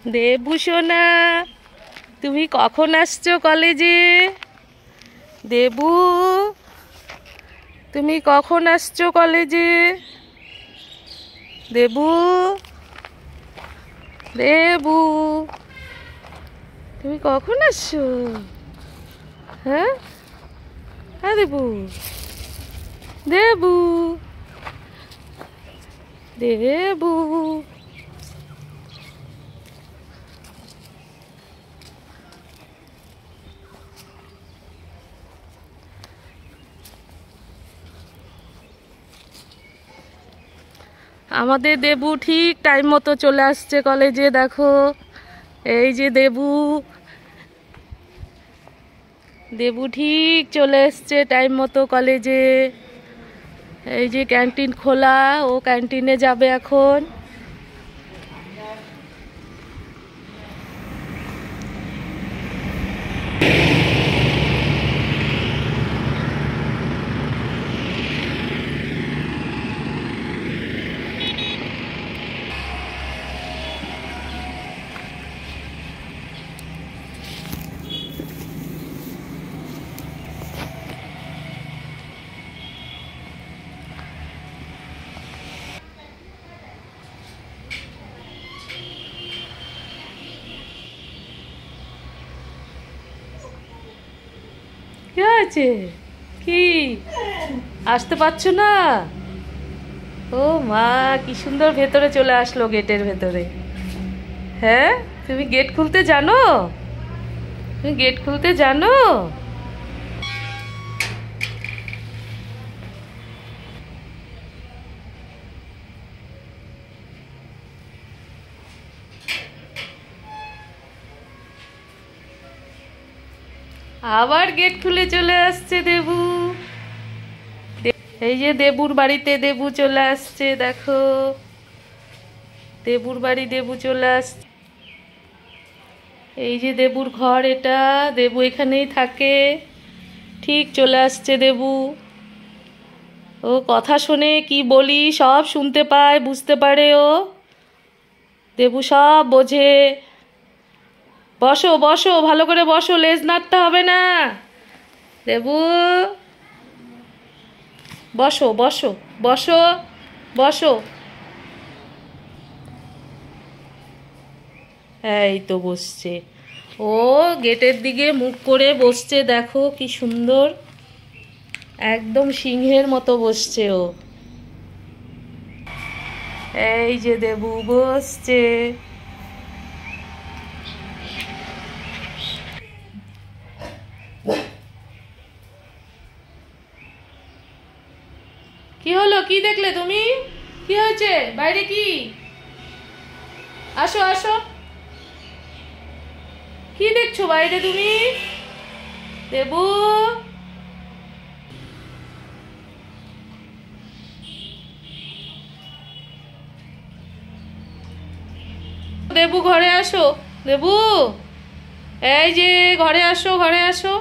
দেবু সোনা, তুমি কখন আসছো কলেজে? দেবু, তুমি কখন আসছো কলেজে? দেবু, দেবু, তুমি কখন আসছো? হ্যাঁ হ্যাঁ দেবু, দেবু, দেবু। আমাদের দেবু ঠিক টাইম মতো চলে আসছে কলেজে। দেখো, এই যে দেবু, দেবু ঠিক চলে এসছে টাইম মতো কলেজে। এই যে ক্যান্টিন খোলা, ও ক্যান্টিনে যাবে এখন। কি হয়েছে? কি আসতে পারছো না? ও মা, কি সুন্দর ভেতরে চলে আসলো গেটের ভেতরে। হ্যাঁ, তুমি গেট খুলতে জানো? তুমি গেট খুলতে জানো? আবার গেট খুলে চলে আসছে দেবু। এই যে দেবুর বাড়িতে দেবু চলে আসছে, দেখো, দেবুর বাড়ি দেবু চলে আসছে। এই যে দেবুর ঘর, এটা দেবু এখানেই থাকে। ঠিক চলে আসছে দেবু। ও কথা শোনে, কি বলি সব শুনতে পায়, বুঝতে পারে ও। দেবু সব বোঝে। বসো বসো, ভালো করে বসো, লেজ নাড়তে হবে না। দেবু, বসো বসো বসো বসো। এই তো বসছে ও, গেটের দিকে মুখ করে বসছে, দেখো কি সুন্দর, একদম সিংহের মতো বসছে ও। এই যে দেবু বসছে। কি হলো? কি দেখলে তুমি? কি হয়েছে বাইরে? কি? আসো আসো। কি দেখছো বাইরে তুমি? দেবু, দেবু ঘরে আসো। দেবু, এই যে ঘরে আসো, ঘরে আসো।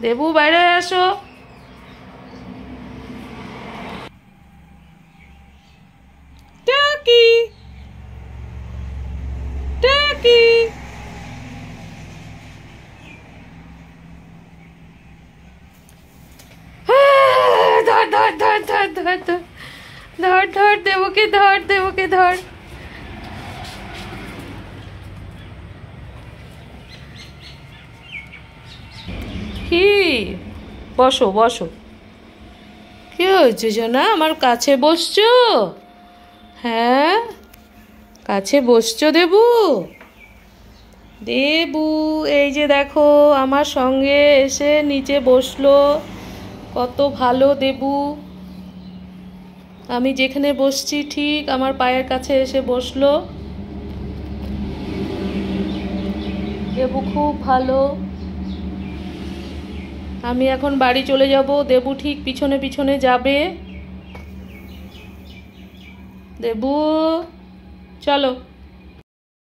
দেবু বাইরে আসো। টাকি, টাকি। ধর ধর ধর ধর ধর ধর ধর ধর, দেবুকে ধর, দেবুকে ধর। কি? বসো বসো। কি হয়েছে সোনা, আমার কাছে বসছো? হ্যাঁ, কাছে বসছো দেবু? দেবু, এই যে দেখো আমার সঙ্গে এসে নিচে বসলো, কত ভালো দেবু। আমি যেখানে বসছি ঠিক আমার পায়ের কাছে এসে বসলো। দেবু খুব ভালো। আমি এখন বাড়ি চলে যাব, দেবু ঠিক পিছনে পিছনে যাবে। দেবু চলো।